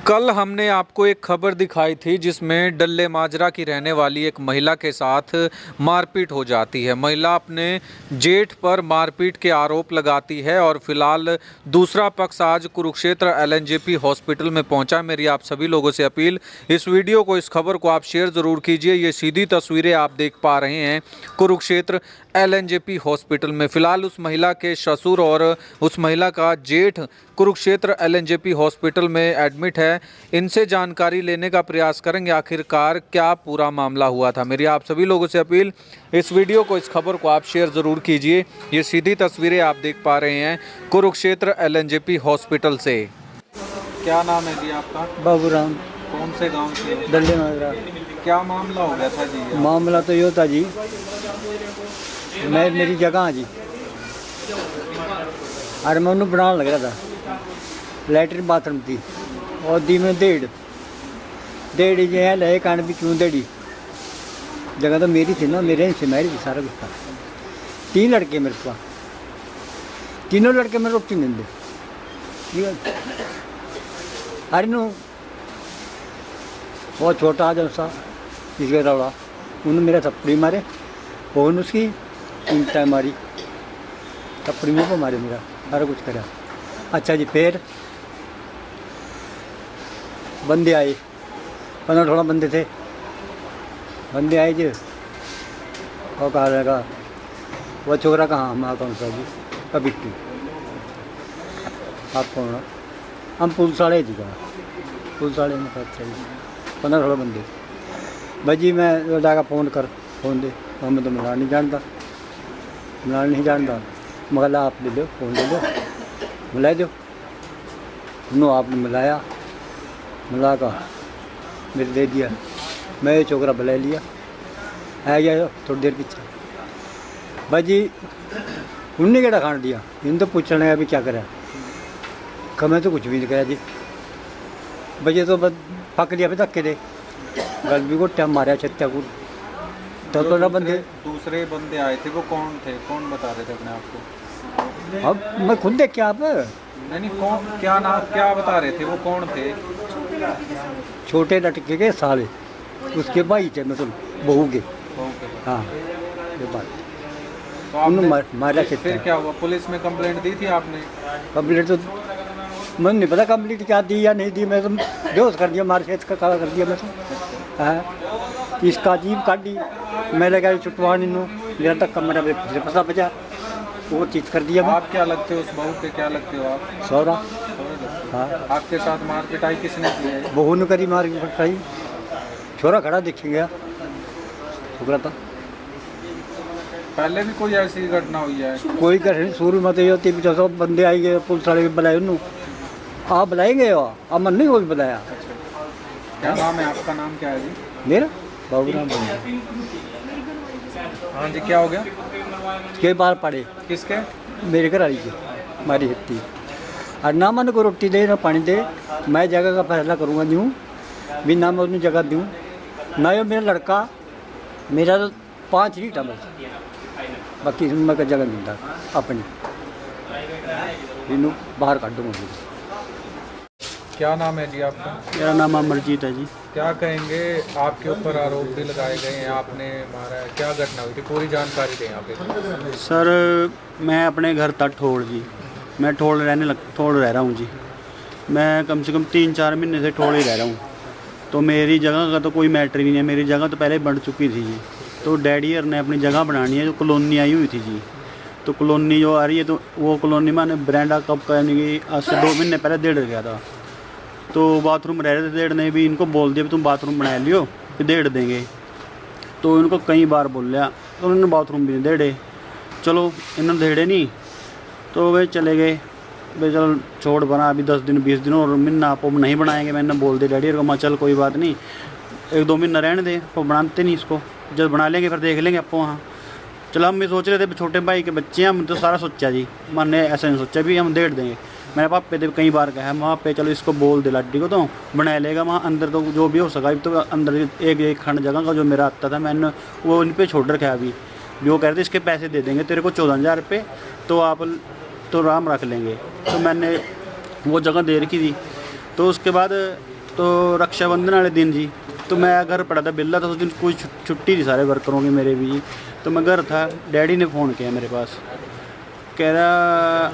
कल हमने आपको एक खबर दिखाई थी जिसमें डल्ले माजरा की रहने वाली एक महिला के साथ मारपीट हो जाती है। महिला अपने जेठ पर मारपीट के आरोप लगाती है और फिलहाल दूसरा पक्ष आज कुरुक्षेत्र एलएनजेपी हॉस्पिटल में पहुंचा। मेरी आप सभी लोगों से अपील, इस वीडियो को, इस खबर को आप शेयर ज़रूर कीजिए। ये सीधी तस्वीरें आप देख पा रहे हैं कुरुक्षेत्र एलएनजेपी हॉस्पिटल में। फिलहाल उस महिला के ससुर और उस महिला का जेठ कुरुक्षेत्र एलएनजेपी हॉस्पिटल में एडमिट है। इनसे जानकारी लेने का प्रयास करेंगे आखिरकार क्या पूरा मामला हुआ था। मेरी आप सभी लोगों से अपील, इस वीडियो को, इस खबर को आप शेयर ज़रूर कीजिए। ये सीधी तस्वीरें आप देख पा रहे हैं कुरुक्षेत्र एलएनजेपी हॉस्पिटल से। क्या नाम है जी आपका? बाबूराम। कौन से गांव से? डल्ले माजरा। क्या मामला हो गया था जी? मामला तो ये था जी, मेरी जगह है जी, अरे मैं उन्हें बनाने लग रहा था, लैट्रिन बाथरूम थी और दी में डेढ़ जो है लहे कान भी क्यों डेढ़ी जगह तो मेरी थी ना, मेरे से मेरी थी सारा कुछ था। 3 लड़के मेरे पास, तीनों लड़के मेरे रोटी नहीं दे, ठीक है। अरे नो बहुत छोटा जब सा इसके रौड़ा, उन्होंने मेरा थप्पड़ी मारे और उसकी 3 टाइम मारी, थप्पड़ी मुँह पर मारे, मेरा सारा कुछ करा। अच्छा जी, फिर बंदे आए, 15-16 बंदे थे, बंदे आए जी और कहा लगा वो छोकरा कहाँ? हमारा कौन सा जी? का बिट्टू। आप कौन हो? हम पुलिस वाले जी, कहा पुलिस वाले में 15-16 बंदे भाई जी। मैं डाका फ़ोन कर, फ़ोन दे, हमें तो मिला नहीं जानता, मगर आप ले लो, फ़ोन ले लो, मिला दो। उन्होंने आपने मिला का मेरे दे दिया, मैं ये छोकरा बुला लिया, आ गया थोड़ी देर पीछे भाई जी। उनने केड़ा खान दिया, इन तो पूछना है अभी क्या करा, मैं तो कुछ भी नहीं करा जी। बजे तो बस पक लिया, धक्के दे गल भी को टाइम मारा छत्या को। तो बंदे दूसरे बंदे आए थे, वो कौन थे? कौन बता रहे थे अपने आप को? अब मैं खुद देख के आप नहीं, कौन, क्या नाम, क्या बता रहे थे? वो कौन थे? छोटे लटके के साले, उसके भाई थे, मतलब बहू के। हाँ ये बात। तो उन्होंने मारा छत्या। फिर क्या हुआ? पुलिस में कंप्लेंट दी थी आपने? कंप्लेंट तो मुझे नहीं पता कंप्लीट क्या दी या नहीं दी, मैं तो बेहोश कर दिया, मार खेत का काला कर दिया मैं तो। हाँ इसका अजीब काटी, मैं लगा छुटवानी नू, मेरा धक्का मेरा पता बचा, वो चीज़ कर दिया। आप क्या लगते हो उस बहू के? क्या लगते हो आप? सौरा। हाँ आपके साथ मार पिटाई किसने की है? बहू ने करी मार पिटाई, छोरा खड़ा देखे गया, छोकरा था। पहले भी कोई ऐसी घटना हुई है? कोई घटना शुरू में तो ये होती, 200 बंदे आई गए, पुलिस वाले बुलाए, उन्होंने आप बुलाएंगे, अब मन नहीं कोई बुलाया। क्या नाम है आपका? नाम क्या है जी? मेरा बाबूराम। हाँ जी, क्या हो गया? के बार पड़े किसके? मेरे घर आई के मारी हिट्टी, और ना मन को रोटी दे ना पानी दे, मैं जगह का फैसला करूँगा दूँ भी, ना मैं उन्हें जगह दूँ ना। ये मेरा लड़का, मेरा तो 5 ही था बस, बाकी मैं का जगह मिलता अपनी, इनू बाहर काट दूँगा। क्या नाम है जी आपका? मेरा नाम अमरजीत है जी। क्या कहेंगे, आपके ऊपर आरोप भी लगाए गए हैं, आपने मारा है, क्या घटना हुई थी? पूरी जानकारी दें आप। सर मैं अपने घर था ठोड़ जी, मैं ठोड़ रह रहा हूँ जी। मैं कम से कम 3-4 महीने से ठोड़ ही रह रहा हूँ। तो मेरी जगह का तो कोई मैटर ही नहीं है, मेरी जगह तो पहले बन चुकी थी जी। तो डैडी ने अपनी जगह बनानी है, जो कॉलोनी आई हुई थी जी। तो कॉलोनी जो आ रही है, तो वो कॉलोनी मैंने ब्रांडा कब करने की आज से 2 महीने पहले डेढ़ गया था। तो बाथरूम रह रहे थे, डेढ़ ने भी इनको बोल दिया भी तुम बाथरूम बना लियो, फिर डेढ़ देंगे। तो इनको कई बार बोल लिया, तो उन्होंने बाथरूम भी नहीं देड़े। चलो इन्होंने देड़े नहीं, तो वे चले गए भाई, चलो छोड़ बना, अभी 10 दिन 20 दिन और महीना आप नहीं बनाएंगे। मैंने बोल दिया डैडी को, मैं चल कोई बात नहीं, 1-2 महीना रहने दे, वो बनाते नहीं इसको, जब बना लेंगे फिर देख लेंगे आपको वहाँ। चलो हम भी सोच रहे थे छोटे भाई के बच्चे हैं, हम तो सारा सोचा जी, मैंने ऐसा नहीं सोचा भी हम डेढ़ देंगे। मेरे पापे तो कई बार कहा वहाँ पे, चलो इसको बोल दे लाडी को तो बना लेगा वहाँ अंदर, तो जो भी हो सका। तो अंदर एक खंड जगह का जो मेरा आता था, मैंने वो इन पे छोड़ रखा है अभी। जो कह रहे थे इसके पैसे दे देंगे तेरे को 14,000 रुपये, तो आप तो आराम रख लेंगे। तो मैंने वो जगह दे रखी थी। तो उसके बाद तो रक्षाबंधन वाले दिन जी, तो मैं घर पड़ा था, बिल्ला था उस दिन, कोई छुट्टी थी सारे वर्करों की, मेरे भी। तो मैं घर था, डैडी ने फ़ोन किया मेरे पास, कह रहा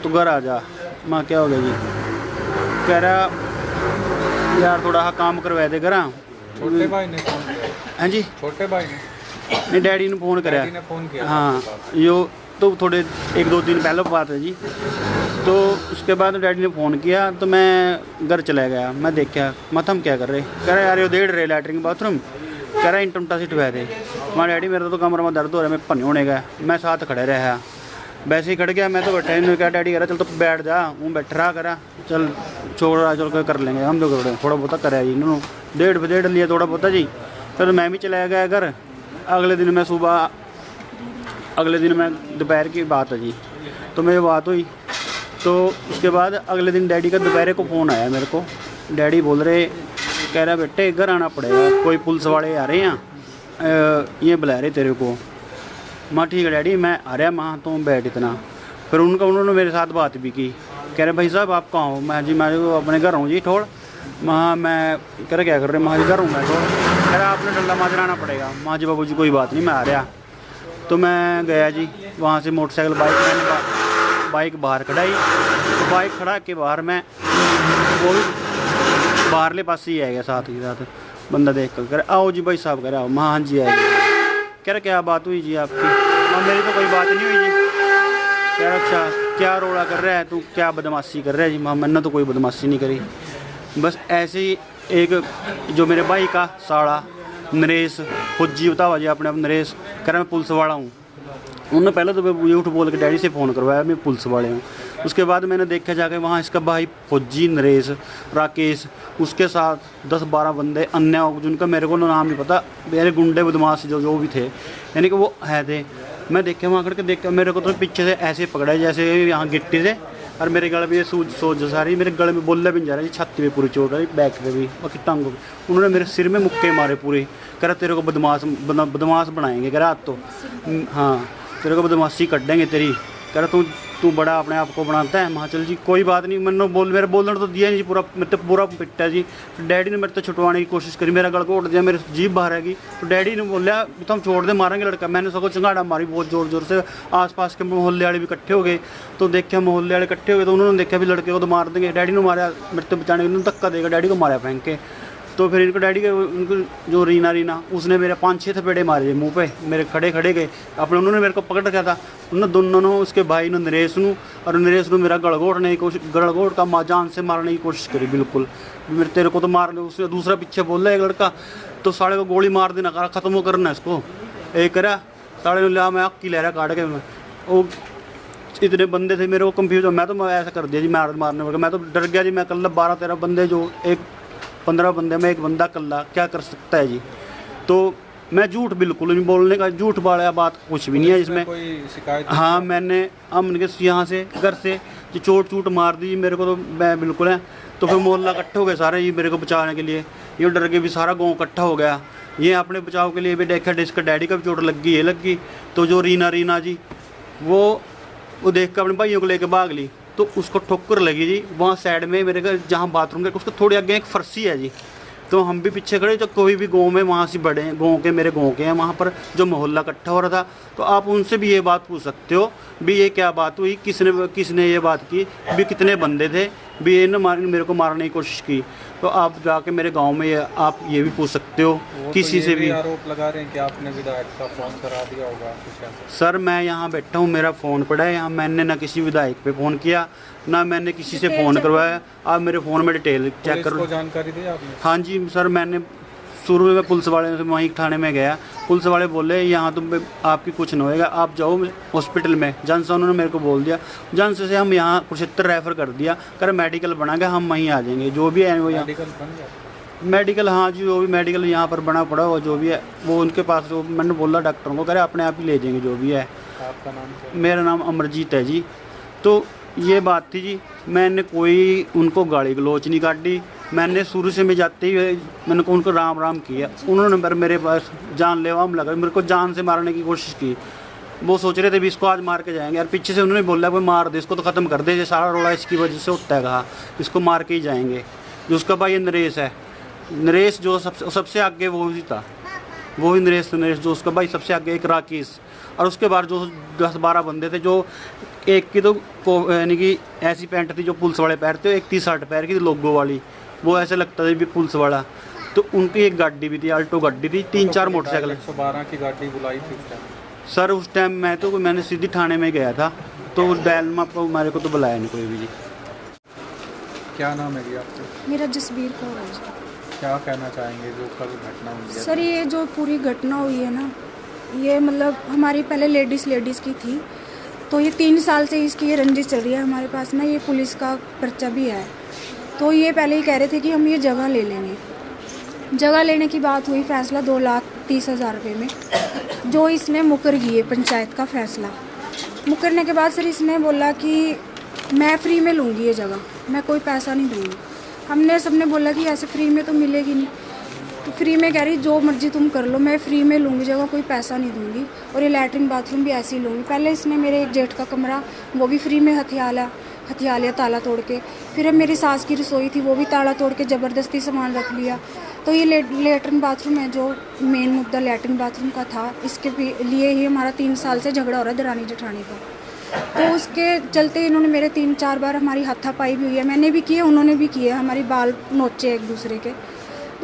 तू घर आ जा। माँ क्या हो गया जी? कह रहा यार थोड़ा हाँ काम करवाए दे घर। छोटे भाई ने फोन किया? हाँ जी, छोटे भाई ने नहीं डैडी ने फ़ोन कराया। डैडी ने फोन किया? हाँ, यो तो थोड़े 1-2 दिन पहले बात है जी। तो उसके बाद डैडी ने फ़ोन किया तो मैं घर चला गया। मैं देखा मत हम क्या कर रहे, कह रहा यार ये डेढ़ रहे लैटरिन बाथरूम, कह रहा इंटमटा सीट हुए थे। वहाँ डैडी मेरा तो कमर में दर्द हो रहा है, मैं पन्नी होने गया। मैं साथ खड़े रहा, वैसे ही खड़ गया। मैं तो बैठा ही नहीं, क्या डैडी कह रहा चल तो बैठ जा, वो बैठ रहा करा चल छोड़ रहा, चल कर लेंगे हम तो थोड़ा बहुत करा जी। इन्होंने 1.5 लिया थोड़ा बहुत जी। फिर मैं भी चला गया घर। अगले दिन मैं सुबह, अगले दिन मैं दोपहर की बात है जी, तो मेरी बात हुई। तो उसके बाद अगले दिन डैडी का दोपहर को फ़ोन आया मेरे को। डैडी बोल रहे, कह रहा बेटे घर आना पड़ेगा, कोई पुलिस वाले आ रहे हैं, ये बुला रहे तेरे को। माँ ठीक है डैडी मैं आ रहा। माँ तो बैठ इतना। फिर उन्होंने मेरे साथ बात भी की, कह रहे भाई साहब आप कहाँ हो? मैं जी मैं अपने घर हूँ जी ठोड़। माँ मैं कह रहा क्या कर रहे? माँ जी घर हूँ मैं ठोड़। कह रहा आपने डल्ला माजरा आना पड़ेगा। माँ जी बाबू जी कोई बात नहीं मैं आ रहा। तो मैं गया जी, वहाँ से मोटरसाइकिल बाइक बाहर खड़ाई। तो बाइक खड़ा के बाहर मैं वो भी बाहरले पास ही आएगा, साथ ही साथ बंदा देख कर कह रहा आओ जी भाई साहब, कह रहा माँ हाँ जी आएगी। कह रहा क्या बात हुई जी आपकी? माँ मेरी तो कोई बात नहीं हुई जी। कह रहा अच्छा क्या रोड़ा कर रहा है तू, क्या बदमाशी कर रहा है जी? माँ मैंने तो कोई बदमाशी नहीं करी, बस ऐसे ही एक जो मेरे भाई का साड़ा नरेश फौजी बतावा जी अपने आप नरेश, कह रहा मैं पुलिस वाला हूँ। उन्होंने पहले तो मैं झूठ बोल के डैडी से फ़ोन करवाया मैं पुलिस वाले हूँ। उसके बाद मैंने देखा जाके वहाँ इसका भाई फौजी नरेश राकेश, उसके साथ 10-12 बंदे अन्य जिनका मेरे को नाम नहीं पता, मेरे गुंडे बदमाश जो भी थे, यानी कि वो है थे। मैं देखे वहाँ करके देख के मेरे को तो पीछे से ऐसे पकड़ा जैसे यहाँ गिट्टी से, और मेरे गले में सोच सारी, मेरे गले में बोलने भी नहीं जा रहा जी, छाती पे पूरी चोट है, बैक पे भी, बाकी टांगों पे। उन्होंने मेरे सिर में मुक्के मारे पूरे। कह रहा तेरे को बदमाश बनाएंगे, कह रहा तो हाँ तेरे को बदमाशी कर देंगे तेरी। कह रहा तू बड़ा अपने आप को बनाता है। चल जी कोई बात नहीं, मैंने मेरे बोलने तो दिया नहीं जी, पूरा मेरे तो पूरा पिट्टा जी। डैडी ने मेरे तो छुटवाने की कोशिश करी, मेरा गल घोट दिया, मेरी जीभ बाहर आएगी। तो डैडी ने बोला तो हम छोड़ दे मारेंगे लड़का। मैंने सगों चंगाड़ा मारी बहुत ज़ोर से। आसपास के मोहल्ले वाले भी इकट्ठे हो गए, तो देखा मोहल्ले वाले इकट्ठे हो गए तो उन्होंने देखा भी लड़के को तो मार देंगे। डैडी ने मारा, मेरे तो बचाने के लिए धक्का देगा, डैडी को मारा फेंक के। तो फिर इनको डैडी के उनको जो रीना उसने मेरे 5-6 थपेड़े मारे मुंह पे, मेरे खड़े गए अपने। उन्होंने मेरे को पकड़ रखा था, उन्होंने दोनों ने, उसके भाई ने नरेश नू, और नरेश ने मेरा गड़गोड़ने की कोशिश, गड़गोड़ का जान से मारने की कोशिश करी बिल्कुल। मेरे तेरे को तो मार ले। उसने दूसरा पीछे बोल रहा है एक लड़का, तो साढ़े को गोली मार देना, कहा ख़त्म हो करना इसको। एक करा साढ़े ने लिया, मैं अक्की ले रहा काट के। मैं वो इतने बंदे थे मेरे को कंफ्यूज हो, मैं तो ऐसा कर दिया जी मारने वाला। मैं तो डर गया जी, मैं कल 12-13 बंदे जो 15 बंदे में एक बंदा कल्ला क्या कर सकता है जी। तो मैं झूठ बिल्कुल नहीं बोलने का, झूठ वाला बात कुछ भी नहीं है इसमें। कोई शिकायत? हाँ मैंने अमन के यहाँ से घर से जो चोट मार दी मेरे को, तो मैं बिल्कुल है। तो फिर मोहल्ला इकट्ठे हो गए सारे जी मेरे को बचाने के लिए। ये डर के भी सारा गाँव इकट्ठा हो गया, ये अपने बचाव के लिए भी देखा। इसका डैडी का भी चोट लग गई, ये लग गई। तो जो रीना जी वो देख कर अपने भाइयों को लेकर भाग ली, तो उसको ठोकर लगी जी वहाँ साइड में मेरे घर जहाँ बाथरूम के उसको थोड़ी आगे एक फर्सी है जी। तो हम भी पीछे खड़े, जो कोई भी गांव में वहाँ से बड़े गांव के मेरे गांव के हैं वहाँ पर जो मोहल्ला इकट्ठा हो रहा था, तो आप उनसे भी ये बात पूछ सकते हो भी ये क्या बात हुई, किसने ये बात की, भी कितने बंदे थे, भी ये मेरे को मारने की कोशिश की। तो आप जाके मेरे गांव में आप ये भी पूछ सकते हो किसी से भी। आरोप लगा रहे हैं कि आपने विधायक का फ़ोन करा दिया होगा कुछ ऐसा। सर मैं यहाँ बैठा हूँ, मेरा फ़ोन पड़ा है यहाँ, मैंने ना किसी विधायक पे फ़ोन किया, ना मैंने किसी से फ़ोन करवाया। आप मेरे फ़ोन में डिटेल चेक करो। जानकारी दी आपने? हाँ जी सर, मैंने शुरू में पुलिस वाले से वहीं थाने में गया, पुलिस वाले बोले यहाँ तो आपकी कुछ नहीं होएगा, आप जाओ हॉस्पिटल में। जन से उन्होंने मेरे को बोल दिया, जन से हम यहाँ कुरुक्षेत्र रेफ़र कर दिया, कर मेडिकल बना गया, हम वहीं आ जाएंगे जो भी है वो यहाँ मेडिकल। हाँ जी जो भी मेडिकल यहाँ पर बना पड़ा हो जो भी है वो उनके पास, जो मैंने बोला डॉक्टरों को, करे अपने आप ही ले जाएंगे जो भी है। आपका नाम क्या? मेरा नाम अमरजीत है जी। तो ये बात थी जी, मैंने कोई उनको गाली गलोच नहीं काटी, मैंने शुरू से मैं जाते ही मैंने को उनको राम किया। उन्होंने मेरे पास जानलेवा हमला कर मेरे को जान से मारने की कोशिश की। वो सोच रहे थे भी इसको आज मार के जाएंगे, और पीछे से उन्होंने बोला कोई मार दे इसको, तो ख़त्म कर दे, ये सारा रोड़ा इसकी वजह से होता है, कहा इसको मार के ही जाएंगे। जो उसका भाई नरेश है, नरेश जो सबसे आगे वो ही था, वो ही नरेश जो उसका भाई सबसे आगे, एक राकेश, और उसके बाद जो 10-12 बंदे थे, जो एक की तो यानी कि ऐसी पैंट थी जो पुलिस वाले पहनते, एक थी शर्ट पैर की थी लोगो वाली, वो ऐसे लगता था भी पुलिस वाला। तो उनकी एक गाड़ी भी थी, आल्टो गाड़ी थी, 3-4 मोटरसाइकिल। 112 की गाड़ी बुलाई थी उस टाइम? सर उस टाइम मैंने सीधी थाने में गया था, तो उस डायल में आपको हमारे को तो बुलाया नहीं कोई भी जी। क्या नाम है जी आपका? मेरा जसबीर कौर है जी। क्या कहना चाहेंगे जो कल घटना हुई है? सर ये जो पूरी घटना हुई है ना, ये मतलब हमारी पहले लेडीज़ की थी, तो ये 3 साल से इसकी ये रंजिश चल रही है हमारे पास ना, ये पुलिस का पर्चा भी है। तो ये पहले ही कह रहे थे कि हम ये जगह ले लेंगे। जगह लेने की बात हुई, फैसला 2,30,000 रुपये में, जो इसने मुकर गई पंचायत का फैसला। मुकरने के बाद सर इसने बोला कि मैं फ्री में लूँगी ये जगह, मैं कोई पैसा नहीं दूँगी। हमने सबने बोला कि ऐसे फ्री में तो मिलेगी नहीं, तो फ्री में कह रही जो मर्जी तुम कर लो, मैं फ्री में लूँगी जगह, कोई पैसा नहीं दूँगी, और ये लैट्रिन बाथरूम भी ऐसे ही लूँगी। पहले इसने मेरे एक जेठ का कमरा वो भी फ्री में हथिया लिया ताला तोड़ के। फिर अब मेरी सास की रसोई थी, वो भी ताला तोड़ के ज़बरदस्ती सामान रख लिया। तो ये लैट्रिन बाथरूम है, जो मेन मुद्दा लैट्रिन बाथरूम का था, इसके लिए ही हमारा 3 साल से झगड़ा हो रहा है दरानी जेठानी का। तो उसके चलते इन्होंने मेरे 3-4 बार हमारी हाथापाई भी हुई है, मैंने भी किए, उन्होंने भी किए, हमारी बाल नोचे एक दूसरे के।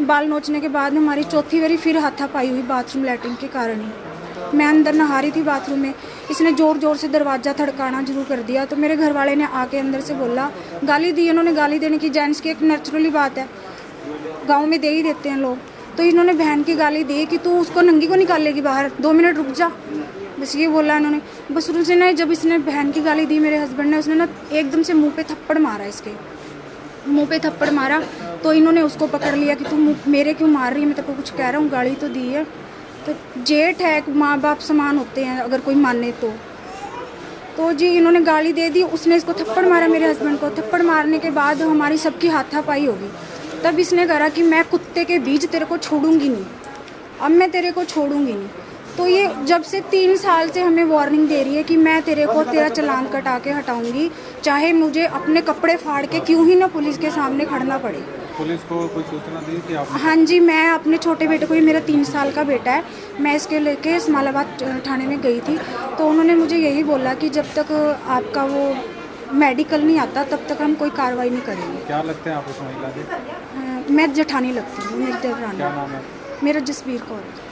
बाल नोचने के बाद हमारी चौथी बारी फिर हाथापाई हुई बाथरूम लैट्रिन के कारण ही। मैं अंदर नहा रही थी बाथरूम में, इसने ज़ोर ज़ोर से दरवाज़ा धड़काना शुरू कर दिया। तो मेरे घर वाले ने आके अंदर से बोला, गाली दी। उन्होंने गाली देने की जेंट्स की एक नेचुरली बात है, गाँव में दे ही देते हैं लोग। तो इन्होंने बहन की गाली दी कि तू उसको नंगी को निकालेगी बाहर, 2 मिनट रुक जा, बस ये बोला इन्होंने। बस उसने ना, जब इसने बहन की गाली दी मेरे हस्बैंड ने, उसने ना एकदम से मुंह पे थप्पड़ मारा, इसके मुंह पे थप्पड़ मारा। तो इन्होंने उसको पकड़ लिया कि तू मेरे क्यों मार रही है, मैं तेरे को कुछ कह रहा हूँ, गाली तो दी है। तो जेठ है, माँ बाप समान होते हैं अगर कोई माने तो जी इन्होंने गाली दे दी। उसने इसको थप्पड़ मारा, मेरे हस्बैंड को। थप्पड़ मारने के बाद हमारी सबकी हाथापाई होगी। तब इसने कहा कि मैं कुत्ते के बीच तेरे को छोड़ूंगी नहीं, अब मैं तेरे को छोड़ूंगी नहीं। तो ये जब से 3 साल से हमें वार्निंग दे रही है कि मैं तेरा चालान कटा के हटाऊंगी, चाहे मुझे अपने कपड़े फाड़ के क्यों ही ना पुलिस के सामने खड़ना पड़े। पुलिस को कोई सूचना दी थी आपने? हाँ जी, मैं अपने छोटे बेटे को, ये मेरा 3 साल का बेटा है, मैं इसके लेके इस्माइलाबाद थाने में गई थी। तो उन्होंने मुझे यही बोला कि जब तक आपका वो मेडिकल नहीं आता तब तक हम कोई कार्रवाई नहीं करेंगे। क्या लगते हैं आप उस महिला के? मैं जेठानी लगती हूँ, मेरी देवरानी। क्या नाम है? मेरा जसबीर कौर है।